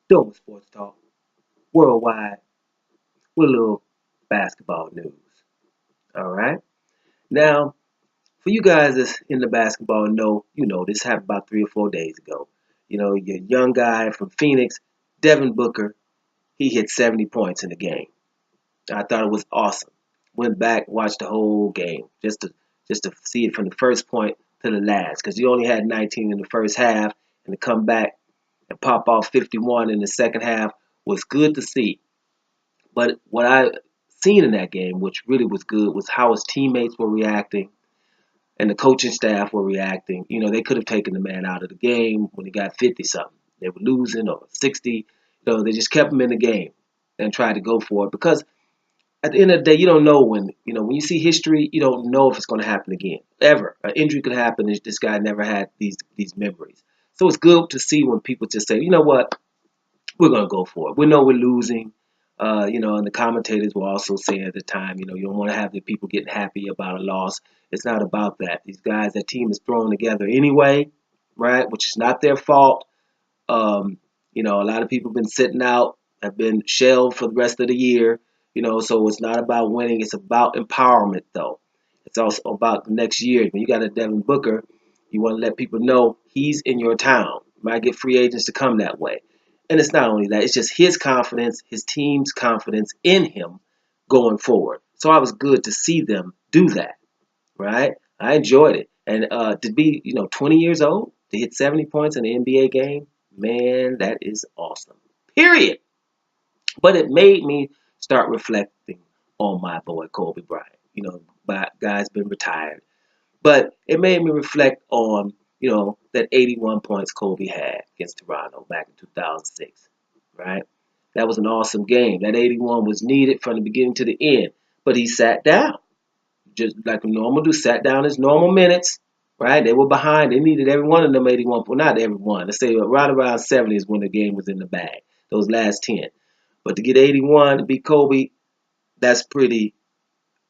Doing sports talk worldwide with a little basketball news. All right. Now, for you guys that's in the basketball know, this happened about 3 or 4 days ago. Your young guy from Phoenix, Devin Booker, he hit 70 points in the game. I thought it was awesome. Went back, watched the whole game just to see it from the first point to the last, because he only had 19 in the first half, and to come back and pop off 51 in the second half was good to see. But what I seen in that game, which really was good, was how his teammates were reacting and the coaching staff were reacting. They could have taken the man out of the game when he got 50 something. They were losing or 60. They just kept him in the game and tried to go for it, because at the end of the day, you don't know when you see history, you don't know if it's going to happen again. Ever. An injury could happen. This guy never had these memories. So it's good to see when people just say, you know what, we're going to go for it. We know we're losing. And the commentators were also saying at the time, you don't want to have the people getting happy about a loss. It's not about that. These guys, that team is thrown together anyway, right? Which is not their fault. A lot of people have been sitting out, have been shelved for the rest of the year. So it's not about winning. It's about empowerment, though. It's also about the next year. When you got a Devin Booker, you want to let people know he's in your town. You might get free agents to come that way. And it's not only that, it's just his confidence, his team's confidence in him going forward. So I was good to see them do that, right? I enjoyed it. And to be, 20 years old, to hit 70 points in an NBA game, man, that is awesome. Period. But it made me start reflecting on my boy Kobe Bryant. Guy's been retired. But it made me reflect on, that 81 points Kobe had against Toronto back in 2006, right? That was an awesome game. That 81 was needed from the beginning to the end. But he sat down, just like a normal do, sat down his normal minutes, right? They were behind. They needed every one of them 81. Well, not every one. Let's say right around 70 is when the game was in the bag, those last 10. But to get 81 to beat Kobe, that's pretty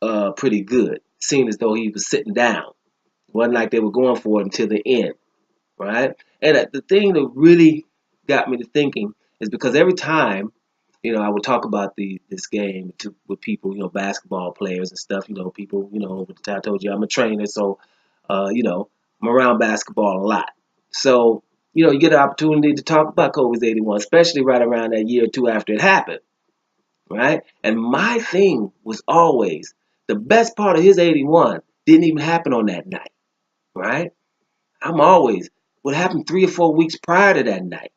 good. Seemed as though he was sitting down. It wasn't like they were going for it until the end, right? And the thing that really got me to thinking is because every time, I would talk about this game with people, basketball players and stuff, people, over the time I told you I'm a trainer, so, I'm around basketball a lot. So, you get an opportunity to talk about Kobe's 81, especially right around that year or two after it happened, right? And my thing was always the best part of his 81 didn't even happen on that night, right? I'm always what happened 3 or 4 weeks prior to that night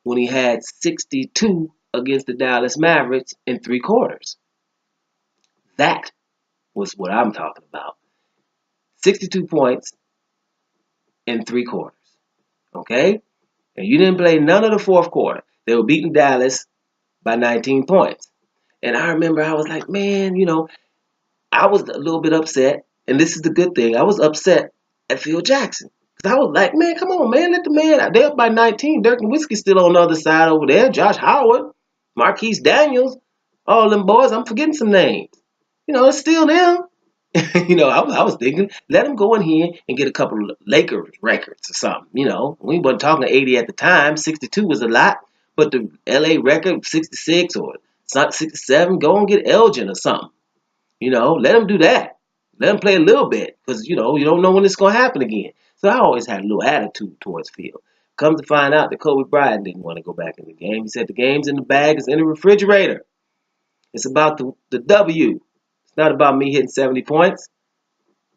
when he had 62 against the Dallas Mavericks in 3 quarters. That was what I'm talking about. 62 points in 3 quarters. Okay? And you didn't play none of the fourth quarter. They were beating Dallas by 19 points. And I remember I was like, man, I was a little bit upset. And this is the good thing. I was upset at Phil Jackson. Because I was like, man, come on, man. Let the man. They're up by 19. Dirk and Whiskey's still on the other side over there. Josh Howard, Marquise Daniels, all them boys. I'm forgetting some names. It's still them. I was thinking, let them go in here and get a couple of Lakers records or something. We weren't talking 80 at the time. 62 was a lot. But the LA record, 66 or 67, go and get Elgin or something. Let them do that. Let them play a little bit because, you don't know when it's going to happen again. So I always had a little attitude towards Phil. Come to find out that Kobe Bryant didn't want to go back in the game. He said the game's in the bag, it's in the refrigerator. It's about the W. It's not about me hitting 70 points.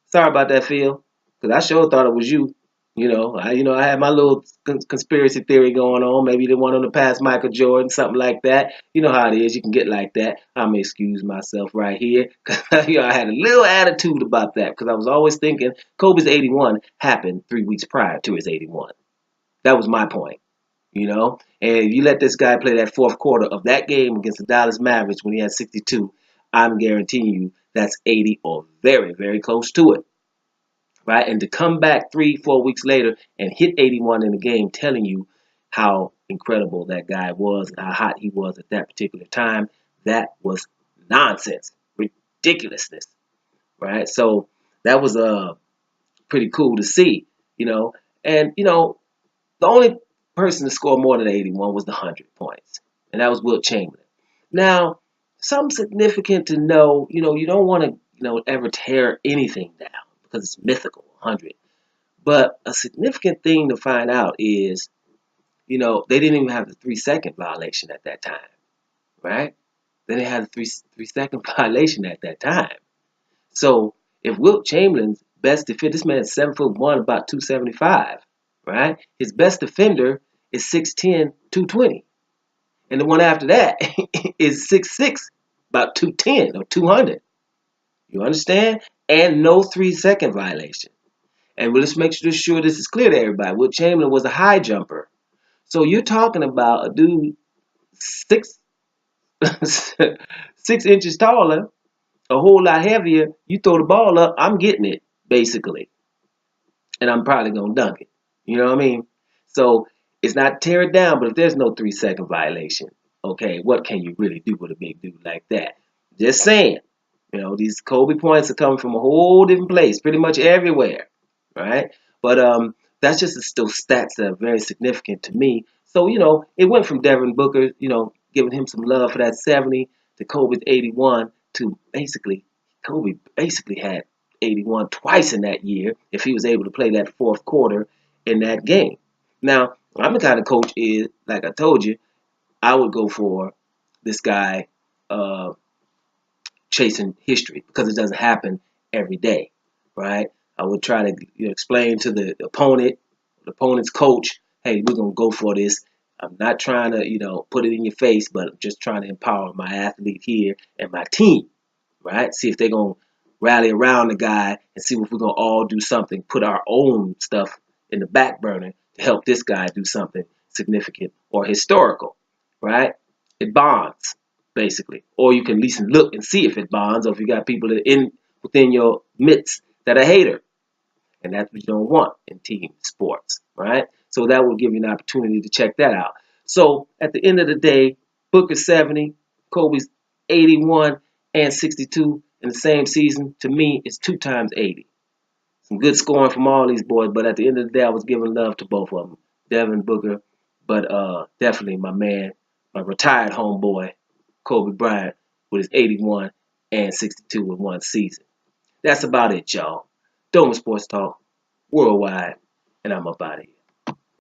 Sorry about that, Phil, because I sure thought it was you. I had my little conspiracy theory going on. Maybe the one on the past Michael Jordan, something like that. You know how it is. You can get like that. I'm gonna excuse myself right here. I had a little attitude about that because I was always thinking Kobe's 81 happened 3 weeks prior to his 81. That was my point. And if you let this guy play that fourth quarter of that game against the Dallas Mavericks when he had 62, I'm guaranteeing you that's 80 or very, very close to it, right? And to come back 3, 4 weeks later and hit 81 in the game, telling you how incredible that guy was and how hot he was at that particular time, that was nonsense, ridiculousness, right? So that was pretty cool to see. And the only person to score more than 81 was the 100 points, and that was Wilt Chamberlain. Now, something significant to know, you don't want to, ever tear anything down because it's mythical, 100. But a significant thing to find out is, they didn't even have the 3-second violation at that time, right? They didn't have the three-second violation at that time. So if Wilt Chamberlain's best defender, this man's 7'1", about 275, right? His best defender is 6'10", 220. And the one after that is 6'6", about 210 or 200. You understand? And no 3-second violation. And let's make sure this is clear to everybody. Wilt Chamberlain was a high jumper. So you're talking about a dude 6 6 inches taller, a whole lot heavier. You throw the ball up, I'm getting it, basically. And I'm probably going to dunk it. You know what I mean? So it's not tear it down, but if there's no 3-second violation, okay, what can you really do with a big dude like that? Just saying. These Kobe points are coming from a whole different place, pretty much everywhere, right? But that's just still stats that are very significant to me. So, it went from Devin Booker, giving him some love for that 70 to Kobe's 81 to basically, Kobe basically had 81 twice in that year if he was able to play that fourth quarter in that game. Now, I'm the kind of coach is, like I told you, I would go for this guy chasing history because it doesn't happen every day, right? I would try to explain to the opponent's coach, hey, we're going to go for this. I'm not trying to, put it in your face, but I'm just trying to empower my athlete here and my team, right? See if they're going to rally around the guy and see if we're going to all do something, put our own stuff in the back burner to help this guy do something significant or historical, right? It bonds, basically. Or you can at least look and see if it bonds, or if you got people that within your midst that are hater. And that's what you don't want in team sports, right? So that will give you an opportunity to check that out. So at the end of the day, Booker's 70, Kobe's 81 and 62 in the same season. To me, it's 2 times 80. Some good scoring from all these boys, but at the end of the day, I was giving love to both of them, Devin Booker, but definitely my man, my retired homeboy, Kobe Bryant, with his 81 and 62 in one season. That's about it, y'all. Doma Sports Talk, worldwide, and I'm up out of here.